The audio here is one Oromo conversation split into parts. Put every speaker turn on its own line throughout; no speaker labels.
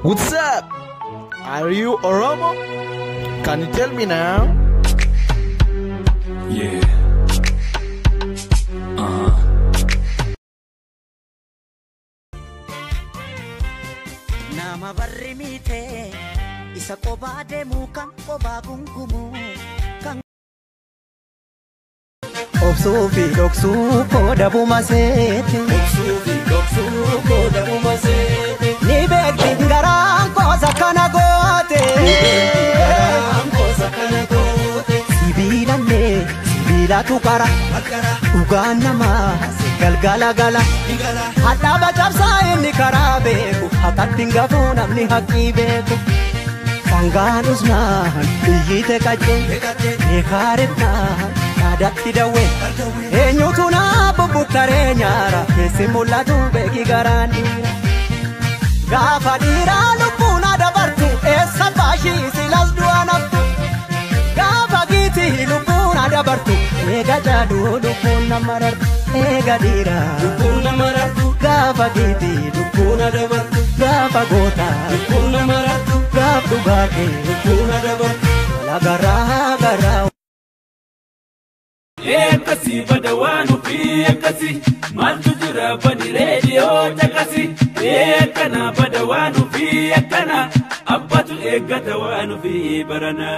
What's up? Are you Oromo? Can you tell me now?
Yeah.
Nama barri mite isa qoba demu kan qoba gungumu kan Obsufi doksu koda bumasete Obsufi doksu koda bumasete Ni bekti ngaran kosa kana gote Sibilane sibila tukara Ugan nama galgala gala Hada bacabsa inni karabeku Hakatin gabu namni haki beku Sangan usman iyite kaje Ekaretna Nadatti dawe Enyutu na bubukkare nyara Kesi mulatu beki garandira Gafa dira lubbuna dabartu Essa bashi silas dua naftu Gafa giti lubbuna dabartu Ega jadu lubbuna marartu Ega dira lubbuna marartu Gafa giti lubbuna dabartu Gafa gota lubbuna marartu Gaf dugake lubbuna dabartu Lagara gara
Ekasi badawanu fi ekasi Maltu jira bani radio takasi Ekana badawanu fi ekana Abbatu egatawanu fi barana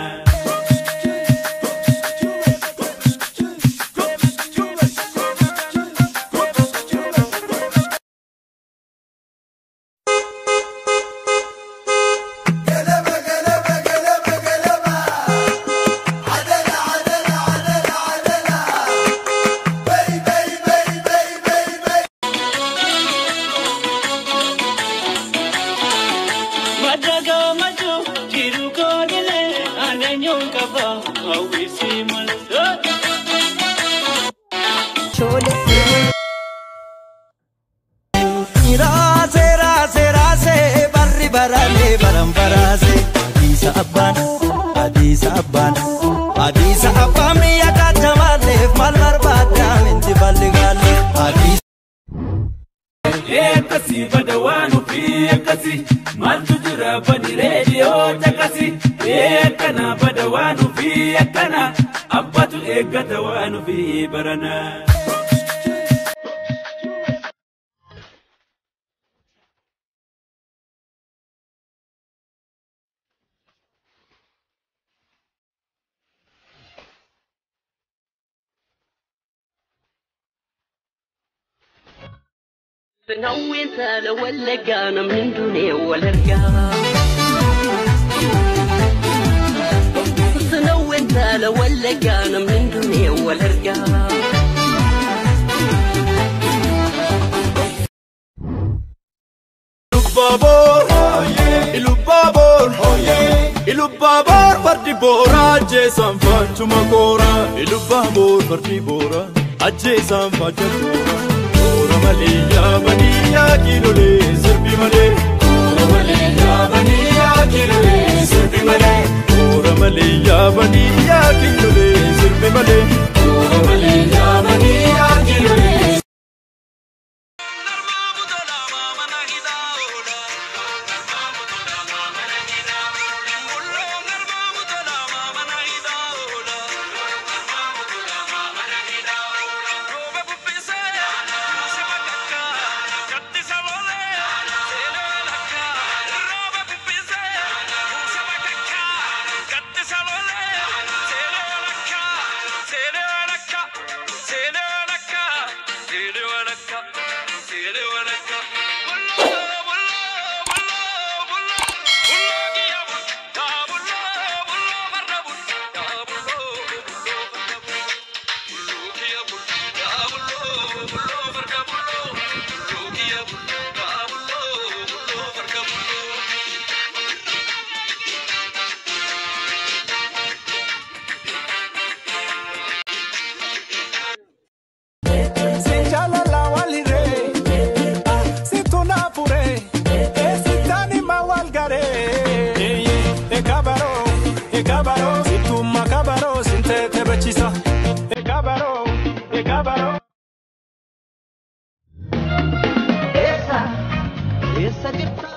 Adisa abban miya kachamalef mal barbada minti balligale
Ekasi badawanu fi ekasi Maltu jira bani radio takasi Ekana badawanu fi ekana Abbatu egatawanu fi barana
نويت لو لقانا من دوني ولا رجع نويت لو لقانا من دوني ولا رجع
Ilubabor fardi bora jesan fachu magora Ilubabor fardi bora ajesan fachu bora Ora maliya baniya kilole sirbi male Ora maliya baniya kilole sirbi male Ora maliya baniya kilole sirbi male Ora maliya baniya kilole
kabaro, situma kabaro, sintete bechisa. E kabaro, e kabaro.
Esa que está